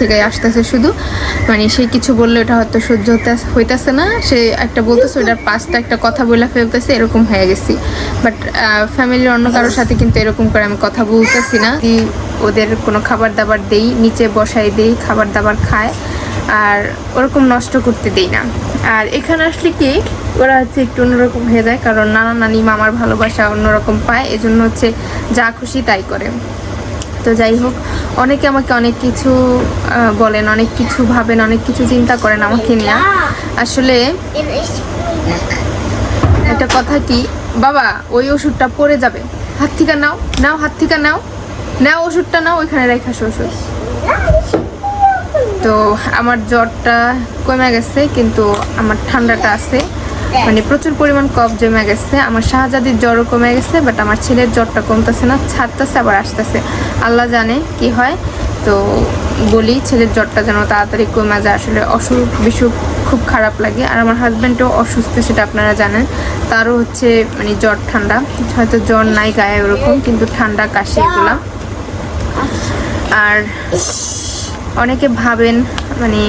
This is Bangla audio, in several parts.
থেকে আসতেছে শুধু, মানে সে কিছু বললে ওটা হয়তো সহ্য হইতেছে না, সে একটা বলতেছে ওটার পাঁচটা একটা কথা বলে ফেলতেছে, এরকম হয়ে গেছি। বাট ফ্যামিলির অন্য কারোর সাথে কিন্তু এরকম করে আমি কথা বলতেছি না। ওদের কোনো খাবার দাবার দেই, নিচে বসাই দেই, খাবার দাবার খায়, আর ওরকম নষ্ট করতে দেই না। আর এখানে আসলে কি ওরা হচ্ছে একটু অন্যরকম হয়ে যায়, কারণ নানা নানি মামার ভালোবাসা অন্যরকম পায়, এজন্য হচ্ছে যা খুশি তাই করে। তো যাই হোক, অনেকে আমাকে অনেক কিছু বলেন, অনেক কিছু ভাবেন, অনেক কিছু চিন্তা করেন আমাকে নিয়ে। আসলে একটা কথা কি বাবা, ওই ওষুধটা পড়ে যাবে, হাত থেকে নাও, নাও হাত থেকে নাও, নাও ওষুধটা নাও, ওইখানে রেখাস ওষুধ। তো আমার জ্বরটা কমে গেছে, কিন্তু আমার ঠান্ডাটা আছে, মানে প্রচুর পরিমাণ কফ জমে গেছে। আমার শাহজাদির জ্বরও কমে গেছে, বাট আমার ছেলের জ্বরটা কমতেছে না, ছাড়তেছে আবার আসতেছে, আল্লাহ জানে কি হয়। তো বলি ছেলের জ্বরটা যেন তাড়াতাড়ি কমে যায়, আসলে অসুখ বিসুখ খুব খারাপ লাগে। আর আমার হাজব্যান্ডও অসুস্থ, সেটা আপনারা জানেন, তারও হচ্ছে মানে জ্বর ঠান্ডা, হয়তো জ্বর নাই গায়ে ওরকম, কিন্তু ঠান্ডা কাশি এগুলা। আর অনেকে ভাবেন মানে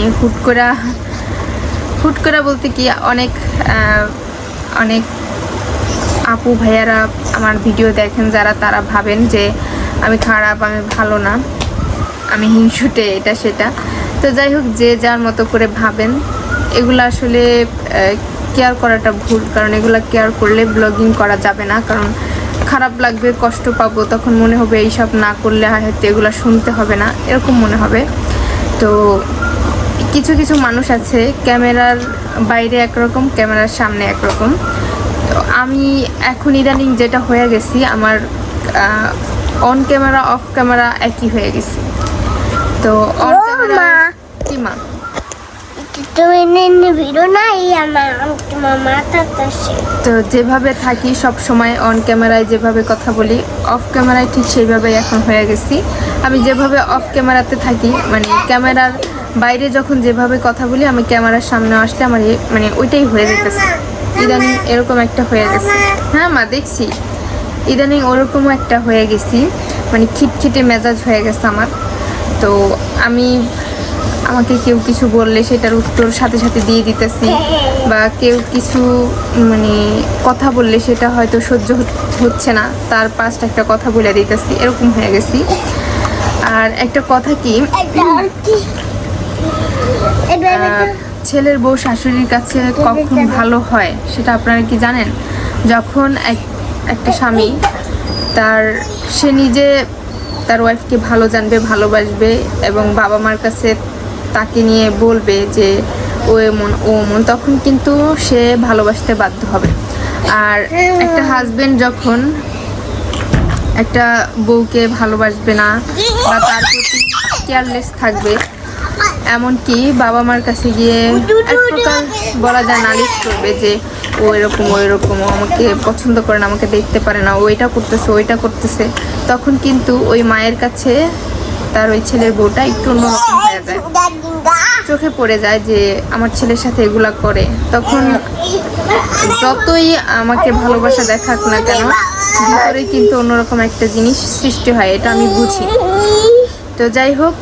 হুট করে বলতে কি, অনেক অনেক আপু ভাইয়ারা আমার ভিডিও দেখেন যারা, তারা ভাবেন যে আমি খারাপ, আমি ভালো না, আমি হিংসুটে, এটা সেটা। তো যাই হোক, যে যার মতো করে ভাবেন, এগুলো আসলে কেয়ার করাটা ভুল, কারণ এগুলা কেয়ার করলে ব্লগিং করা যাবে না, কারণ খারাপ লাগবে, কষ্ট পাবো, তখন মনে হবে এইসব না করলে হয়তো এগুলো শুনতে হবে না, এরকম মনে হবে। তো কিছু কিছু মানুষ আছে ক্যামেরার বাইরে একরকম, ক্যামেরার সামনে একরকম। তো আমি এখন ইদানিং যেটা হয়ে গেছি, আমার অন ক্যামেরা অফ ক্যামেরা একই হয়ে গেছি। তো অন ক্যামেরা কি মা তো যেভাবে থাকি সব সময় অন ক্যামেরায় যেভাবে কথা বলি, অফ ক্যামেরায় ঠিক সেইভাবেই এখন হয়ে গেছি। আমি যেভাবে অফ ক্যামেরাতে থাকি, মানে ক্যামেরার বাইরে যখন যেভাবে কথা বলি, আমি ক্যামেরার সামনে আসলে আমার মানে ওইটাই হয়ে যেতেছে। ইদানিং এরকম একটা হয়ে গেছে। হ্যাঁ মা, দেখছি ইদানিং ওরকমও একটা হয়ে গেছি, মানে খিটখিটে মেজাজ হয়ে গেছে আমার। তো আমাকে কেউ কিছু বললে সেটার উত্তর সাথে সাথে দিয়ে দিতেছি, বা কেউ কিছু মানে কথা বললে সেটা হয়তো সহ্য হচ্ছে না, তার পাঁচটা একটা কথা বলে দিতেছি, এরকম হয়ে গেছি। আর একটা কথা কি, ছেলের বউ শাশুড়ির কাছে কখন ভালো হয় সেটা আপনারা কি জানেন? যখন একটা স্বামী সে নিজে তার ওয়াইফকে ভালো জানবে, ভালোবাসবে, এবং বাবা মার কাছে তাকে নিয়ে বলবে যে ও এমন ও এমন, তখন কিন্তু সে ভালোবাসতে বাধ্য হবে। আর একটা হাজবেন্ড যখন একটা বউকে ভালোবাসবে না, বা তার প্রতি কেয়ারলেস থাকবে, এমনকি বাবা মার কাছে গিয়ে এক প্রকার বলা যায় নালিশ করবে যে ও এরকম, ও এরকম, ও আমাকে পছন্দ করে না, আমাকে দেখতে পারে না, ও এটা করতেছে, ওইটা করতেছে, তখন কিন্তু ওই মায়ের কাছে তার ওই ছেলের বউটা একটু অন্যরকম হয়ে যায়, চোখে পড়ে যায় যে আমার ছেলের সাথে এগুলা করে। তখন যতই আমাকে ভালোবাসা দেখাক না কেন, ভিতরে কিন্তু অন্যরকম একটা জিনিস সৃষ্টি হয়, এটা আমি বুঝি। তো যাই হোক,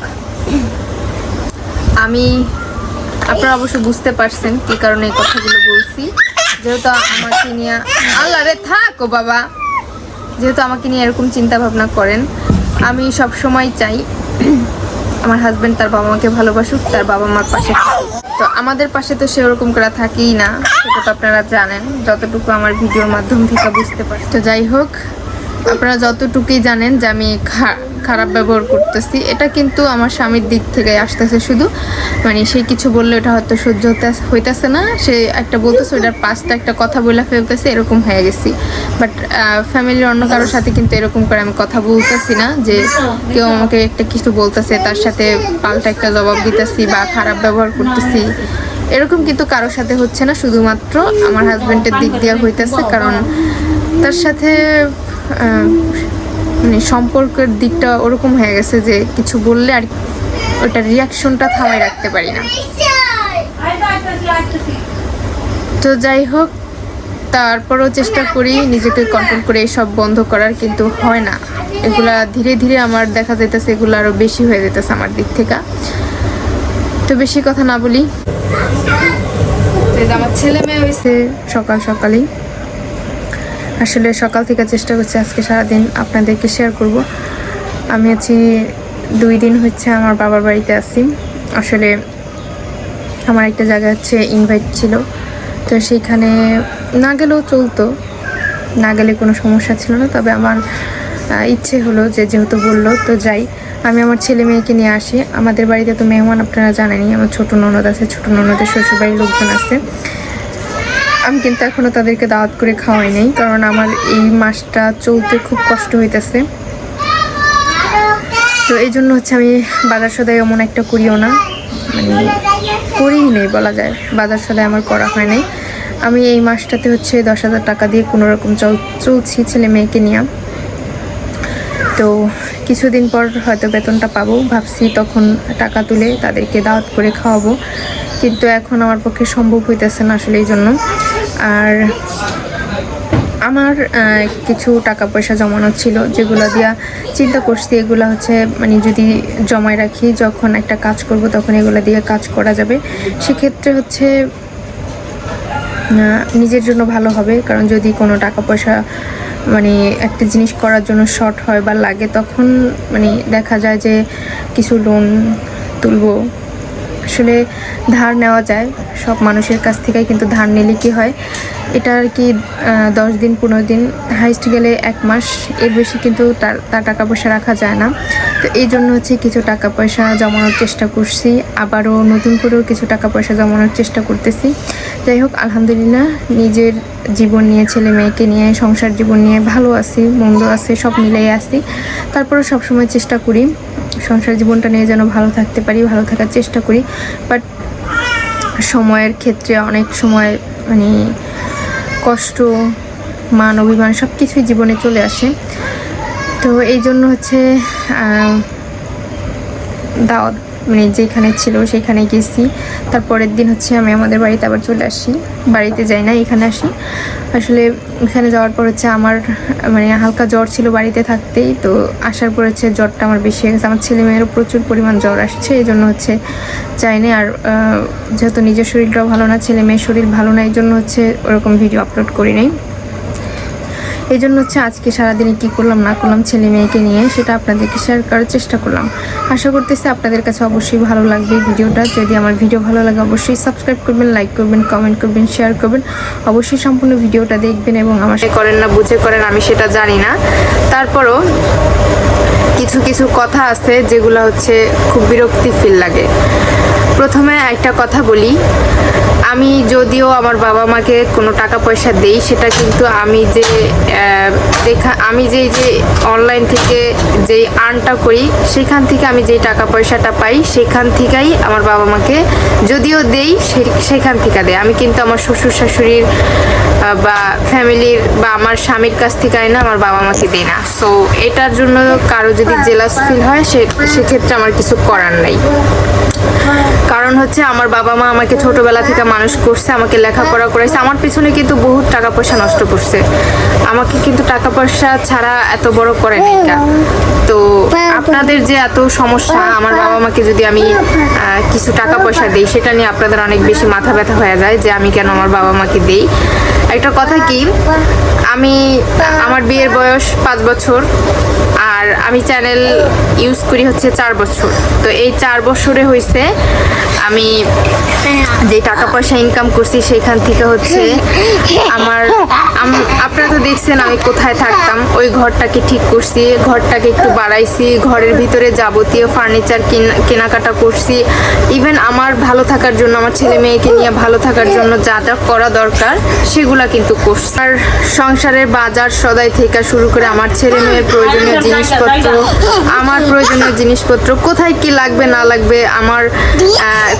আপনারা অবশ্য বুঝতে পারছেন কি কারণে এই কথাগুলো বলছি। যেহেতু আমাকে নিয়ে, আল্লাহ রে থাকো বাবা, যেহেতু আমাকে নিয়ে এরকম চিন্তা ভাবনা করেন, আমি সব সময় চাই আমার হাজবেন্ড তার বাবা মাকে ভালোবাসুক, তার বাবা মার পাশে। তো আমাদের পাশে তো সে ওরকম করে থাকেই না, সেটা তো আপনারা জানেন, যতটুকু আমার ভিডিওর মাধ্যম থেকে বুঝতে পারি। তো যাই হোক, আপনারা যতটুকুই জানেন যে আমি খারাপ ব্যবহার করতেছি, এটা কিন্তু আমার স্বামীর দিক থেকে আসতেছে শুধু, মানে সে কিছু বললে ওটা হয়তো সহ্য হইতেছে না, সে একটা বলতেছে ওটার পাঁচটা একটা কথা বলে ফেলতেছে, এরকম হয়ে গেছি। বাট ফ্যামিলির অন্য কারোর সাথে কিন্তু এরকম করে আমি কথা বলতেছি না, যে কেউ আমাকে একটা কিছু বলতেছে তার সাথে পাল্টা একটা জবাব দিতেছি বা খারাপ ব্যবহার করতেছি, এরকম কিন্তু কারোর সাথে হচ্ছে না, শুধুমাত্র আমার হাজব্যান্ডের দিক দিয়ে হইতেছে। কারণ তার সাথে মানে সম্পর্কের দিকটা ওরকম হয়ে গেছে যে কিছু বললে আর ওটার রিয়াকশনটা থামাই রাখতে পারি না। তো যাই হোক, তারপরও চেষ্টা করি নিজেকে কন্ট্রোল করে এসব বন্ধ করার, কিন্তু হয় না। এগুলা ধীরে ধীরে আমার দেখা যাইতেছে এগুলো আরও বেশি হয়ে যেতেছে আমার দিক থেকে। তো বেশি কথা না বলি, আমার ছেলে মেয়ে হয়েছে সকাল সকালেই। আসলে সকাল থেকে চেষ্টা করছি আজকে সারাদিন আপনাদেরকে শেয়ার করব। আমি আছি 2 দিন হচ্ছে আমার বাবার বাড়িতে আছি। আসলে আমার একটা জায়গা হচ্ছে ইনভাইট ছিল, তো সেইখানে না গেলেও চলতো, না গেলে কোনো সমস্যা ছিল না। তবে আমার ইচ্ছে হলো যে যেহেতু বললো তো যাই। আমি আমার ছেলে মেয়েকে নিয়ে আসি। আমাদের বাড়িতে তো মেহমান আপনারা জানেনই, আমার ছোটো ননদ আছে, ছোটো ননদের শ্বশুরবাড়ির লোকজন আছে। আমি কিন্তু এখনও তাদেরকে দাওয়াত করে খাওয়াই নাই, কারণ আমার এই মাসটা চলতে খুব কষ্ট হইতেছে। তো এই জন্য হচ্ছে আমি বাজার সদাই এমন একটা করিও না, মানে করেই নেই বলা যায়, বাজার সদাই আমার করা হয় নাই। আমি এই মাসটাতে হচ্ছে 10,000 টাকা দিয়ে কোনোরকম চলছি ছেলে মেয়েকে নিয়ে। তো কিছুদিন পর হয়তো বেতনটা পাবো, ভাবছি তখন টাকা তুলে তাদেরকে দাওয়াত করে খাওয়াবো, কিন্তু এখন আমার পক্ষে সম্ভব হইতেছে না আসলে। এই জন্য আর আমার কিছু টাকা পয়সা জমানো ছিল, যেগুলো দিয়া চিন্তা করছি এগুলো হচ্ছে মানে যদি জমায় রাখি, যখন একটা কাজ করব তখন এগুলো দিয়ে কাজ করা যাবে। সেক্ষেত্রে হচ্ছে নিজের জন্য ভালো হবে, কারণ যদি কোনো টাকা পয়সা মানে একটা জিনিস করার জন্য শর্ট হয় বা লাগে, তখন মানে দেখা যায় যে কিছু লোন তুলবো। আসলে ধার নেওয়া যায় সব মানুষের কাছ থেকেই, কিন্তু ধার নিলে কি হয়, এটা আর কি 10 দিন 15 দিন, হাইস্ট গেলে 1 মাস, এর বেশি কিন্তু তার টাকা পয়সা রাখা যায় না। তো এই জন্য হচ্ছে কিছু টাকা পয়সা জমানোর চেষ্টা করছি, আবারও নতুন করেও কিছু টাকা পয়সা জমানোর চেষ্টা করতেছি। যাই হোক, আলহামদুলিল্লাহ নিজের জীবন নিয়ে, ছেলে মেয়েকে নিয়ে, সংসার জীবন নিয়ে ভালো আছি, মন্দ আছে, সব মিলাই আছি। তারপরে সবসময় চেষ্টা করি সংসার জীবনটা নিয়ে যেন ভালো থাকতে পারি, ভালো থাকার চেষ্টা করি। বাট সময়ের ক্ষেত্রে অনেক সময় মানে কষ্ট, মান অভিমান সব কিছুই জীবনে চলে আসে। তো এই জন্য হচ্ছে দাওয়াত মানে যেখানে ছিল সেখানে গেছি। তারপরের দিন হচ্ছে আমি আমাদের বাড়িতে আবার চলে আসি, বাড়িতে যাই না, এখানে আসি। আসলে এখানে যাওয়ার পর হচ্ছে আমার মানে হালকা জ্বর ছিল বাড়িতে থাকতেই, তো আসার পর হচ্ছে জ্বরটা আমার বেশি হয়ে গেছে। আমার ছেলে মেয়েরও প্রচুর পরিমাণ জ্বর আসছে, এই জন্য হচ্ছে চাইনি। আর যেহেতু নিজের শরীরটাও ভালো না, ছেলে মেয়ের শরীর ভালো না, এই জন্য হচ্ছে ওরকম ভিডিও আপলোড করি নাই। এই জন্য হচ্ছে আজকে সারাদিনে কী করলাম না করলাম ছেলে মেয়েকে নিয়ে সেটা আপনাদেরকে শেয়ার করার চেষ্টা করলাম। আশা করতেছি আপনাদের কাছে অবশ্যই ভালো লাগবে ভিডিওটা। যদি আমার ভিডিও ভালো লাগে অবশ্যই সাবস্ক্রাইব করবেন, লাইক করবেন, কমেন্ট করবেন, শেয়ার করবেন। অবশ্যই সম্পূর্ণ ভিডিওটা দেখবেন এবং আমার করেন না বুঝে করেন আমি সেটা জানি না, তারপরও কিছু কিছু কথা আছে যেগুলো হচ্ছে খুব বিরক্তি ফিল লাগে। প্রথমে একটা কথা বলি, আমি যদিও আমার বাবা মাকে কোনো টাকা পয়সা দেই, সেটা কিন্তু আমি যে অনলাইন থেকে যেই আর্নটা করি সেখান থেকে আমি যেই টাকা পয়সাটা পাই সেখান থেকেই আমার বাবা মাকে যদিও দেই, সেখান থেকে দেয়। আমি কিন্তু আমার শ্বশুর শাশুড়ির বা ফ্যামিলির বা আমার স্বামীর কাছ থেকে না আমার বাবা মাকে দিই না। সো এটার জন্য কারো যদি জেলাস ফিল হয় সেক্ষেত্রে আমার কিছু করার নাই। কারণ হচ্ছে আমার বাবা মা আমাকে ছোটবেলা থেকে মানুষ করছে, আমাকে লেখাপড়া করাইছে, আমার পিছনে কিন্তু বহুত টাকা পয়সা নষ্ট করছে, আমাকে কিন্তু টাকা পয়সা ছাড়া এত বড় করে নাই। তো আপনাদের যে এত সমস্যা, আমার বাবা মাকে যদি আমি কিছু টাকা পয়সা দিই সেটা নিয়ে আপনাদের অনেক বেশি মাথা ব্যথা হয়ে যায় যে আমি কেন আমার বাবা মাকে দিই। একটা কথা কি, আমার বিয়ের বয়স 5 বছর আর আমি চ্যানেল ইউজ করি হচ্ছে 4 বছর। তো এই 4 বছরে হয়েছে আমি যে টাকা পয়সা ইনকাম করছি সেখান থেকে হচ্ছে আপনারা তো দেখছেন আমি কোথায় থাকতাম, ওই ঘরটাকে ঠিক করছি, ঘরটাকে একটু বাড়াইছি, ঘরের ভিতরে যাবতীয় ফার্নিচার কেনাকাটা করছি। ইভেন আমার ভালো থাকার জন্য, আমার ছেলে মেয়েকে নিয়ে ভালো থাকার জন্য যা যা করা দরকার সেগুলা কিন্তু করছি। আর সংসারের বাজার সদাই থেকে শুরু করে আমার ছেলে মেয়ের প্রয়োজনীয় জিনিসপত্র কোথায় কি লাগবে না লাগবে, আমার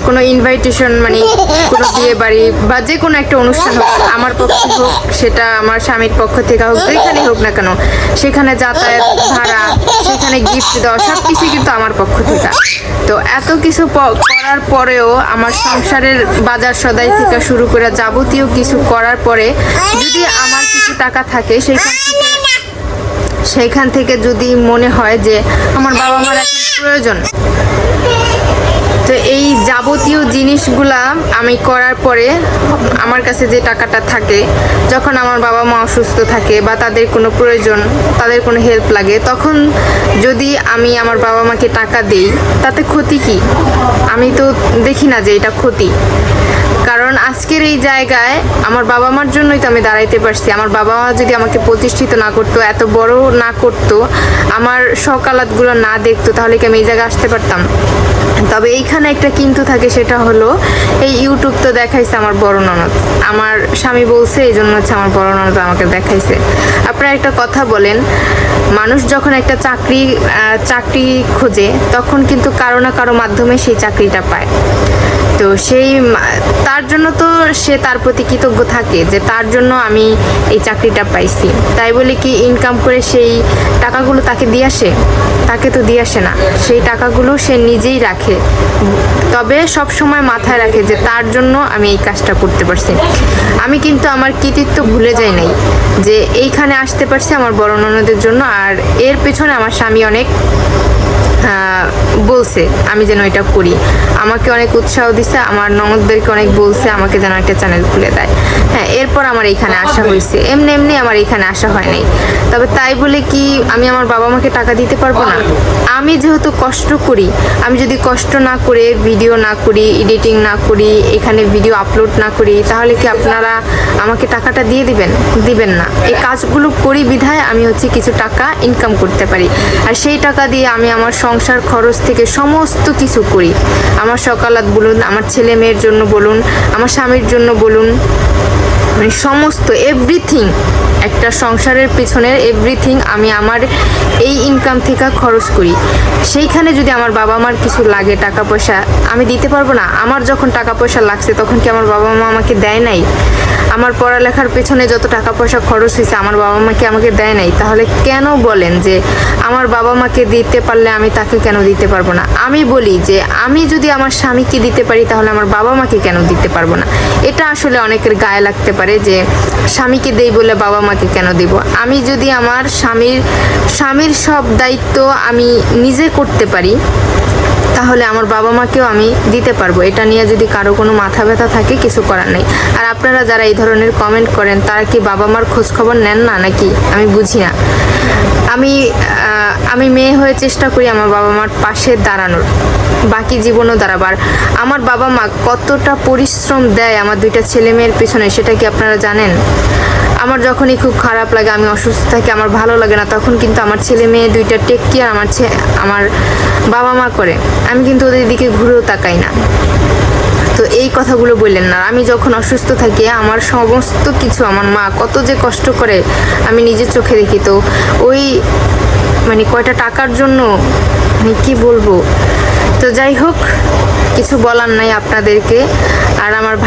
কোনো ইনভাইটেশন মানে কোনো বিয়ে বাড়ি বা যে কোনো একটা অনুষ্ঠান হোক, আমার পক্ষে হোক সেটা আমার স্বামীর পক্ষ থেকে হোক, যেখানে হোক না কেন, সেখানে যাতায়াত ভাড়া, সেখানে গিফট দেওয়া সব কিছুই কিন্তু আমার পক্ষ থেকে। তো এত কিছু করার পরেও আমার সংসারের বাজার সদাই থেকে শুরু করে যাবতীয় কিছু করার পরে যদি আমার কিছু টাকা থাকে সেইখান থেকে যদি মনে হয় যে আমার বাবা মার এখন প্রয়োজন, তো এই যাবতীয় জিনিসগুলা আমি করার পরে আমার কাছে যে টাকাটা থাকে, যখন আমার বাবা মা অসুস্থ থাকে বা তাদের কোনো প্রয়োজন, তাদের কোনো হেল্প লাগে, তখন যদি আমি আমার বাবা মাকে টাকা দেই তাতে ক্ষতি কি? আমি তো দেখি না যে এটা ক্ষতি। কারণ আজকের এই জায়গায় আমার বাবা মার জন্যই তো আমি দাঁড়াইতে পারছি। আমার বাবা মা যদি আমাকে প্রতিষ্ঠিত না করতো, এত বড় না করতো, আমার সকালাতগুলো না দেখতো, তাহলে কি আমি এই জায়গায় আসতে পারতাম? তবে এইখানে একটা কিন্তু থাকে, সেটা হলো এই ইউটিউব তো দেখাইছে আমার বড় ননদ, আমার স্বামী বলছে এই জন্য হচ্ছে আমার বড় ননদ আমাকে দেখাইছে। আপনারা একটা কথা বলেন, মানুষ যখন একটা চাকরি খোঁজে তখন কিন্তু কারো না কারো মাধ্যমে সেই চাকরিটা পায়। তো তার জন্য তো সে তার প্রতি কৃতজ্ঞ থাকে যে তার জন্য আমি এই চাকরিটা পাইছি। তাই বলে কি ইনকাম করে সেই টাকাগুলো তাকে দিয়ে আসে? তাকে তো দিয়ে আসে না। সেই টাকাগুলো সে নিজেই রাখে, তবে সব সময় মাথায় রাখে যে তার জন্য আমি এই কাজটা করতে পারছি। আমি কিন্তু আমার কৃতিত্ব ভুলে যাই নাই, যে এইখানে আসতে পারছি আমার বড় ননদের জন্য। আর এর পেছনে আমার স্বামী অনেক বলছে আমি যেন এটা করি, আমাকে অনেক উৎসাহ দিছে, আমার ননদদেরকে অনেক বলছে আমাকে যেন একটা চ্যানেল খুলে দেয়। হ্যাঁ, এরপর আমার এইখানে আসা হয়েছে, এমনি এমনি আমার এইখানে আসা হয় নাই। তবে তাই বলে কি আমি আমার বাবা মাকে টাকা দিতে পারবো না? আমি যেহেতু কষ্ট করি, আমি যদি কষ্ট না করে ভিডিও না করি, এডিটিং না করি, এখানে ভিডিও আপলোড না করি, তাহলে কি আপনারা আমাকে টাকাটা দিয়ে দিবেন না? এই কাজগুলো করি বিধায় আমি হচ্ছে কিছু টাকা ইনকাম করতে পারি, আর সেই টাকা দিয়ে আমি আমার সংসার খরচ থেকে সমস্ত কিছু করি। আমার সকালাত বলুন, আমার ছেলে মেয়ের জন্য বলুন, আমার স্বামীর জন্য বলুন, মানে সমস্ত এভরিথিং, একটা সংসারের পিছনের এভরিথিং আমি আমার এই ইনকাম থেকে খরচ করি। সেইখানে যদি আমার বাবা মার কিছু লাগে, টাকা পয়সা, আমি দিতে পারবো না? আমার যখন টাকা পয়সা লাগছে তখন কি আমার বাবা মা আমাকে দেয় নাই? আমার পড়ালেখার পেছনে যত টাকা পয়সা খরচ হয়েছে আমার বাবা মাকে আমাকে দেয় নাই? তাহলে কেন বলেন যে আমার বাবা মাকে দিতে পারলে আমি তাকে কেন দিতে পারবো না? আমি বলি যে আমি যদি আমার স্বামীকে দিতে পারি তাহলে আমার বাবা মাকে কেন দিতে পারবো না? এটা আসলে অনেকের গায়ে লাগতে পারে যে স্বামীকে দেই বলে বাবা মাকে কেন দিব। আমি যদি আমার স্বামীর সব দায়িত্ব আমি নিজে করতে পারি তাহলে আমার বাবা মাকেও আমি দিতে পারবো। এটা নিয়ে যদি কারো কোনো মাথা ব্যথা থাকে, কিছু করার নেই। আর আপনারা যারা এই ধরনের কমেন্ট করেন তারা কি বাবা মার খোঁজ খবর নেন না নাকি? আমি বুঝি না। আমি মেয়ে হয়ে চেষ্টা করি আমার বাবা মার পাশে দাঁড়ানোর, বাকি জীবনও দাঁড়াবার। আমার বাবা মা কতটা পরিশ্রম দেয় আমার দুইটা ছেলে মেয়ের পেছনে, সেটা কি আপনারা জানেন? আমার যখনই খুব খারাপ লাগে, আমি অসুস্থ থাকি, আমার ভালো লাগে না, তখন কিন্তু আমার ছেলে মেয়ে দুইটা টেক কেয়ার আমার বাবা মা করে। আমি কিন্তু ওদের দিকে ঘুরেও তাকাই না। তো এই কথাগুলো বললেন না। আমি যখন অসুস্থ থাকি আমার সমস্ত কিছু আমার মা কত যে কষ্ট করে আমি নিজের চোখে দেখি। তো ওই মানে কয়টা টাকার জন্য আমি কি বলবো? তো যাই হোক, কিছু বলার নাই আপনাদেরকে। আর আমার ভাই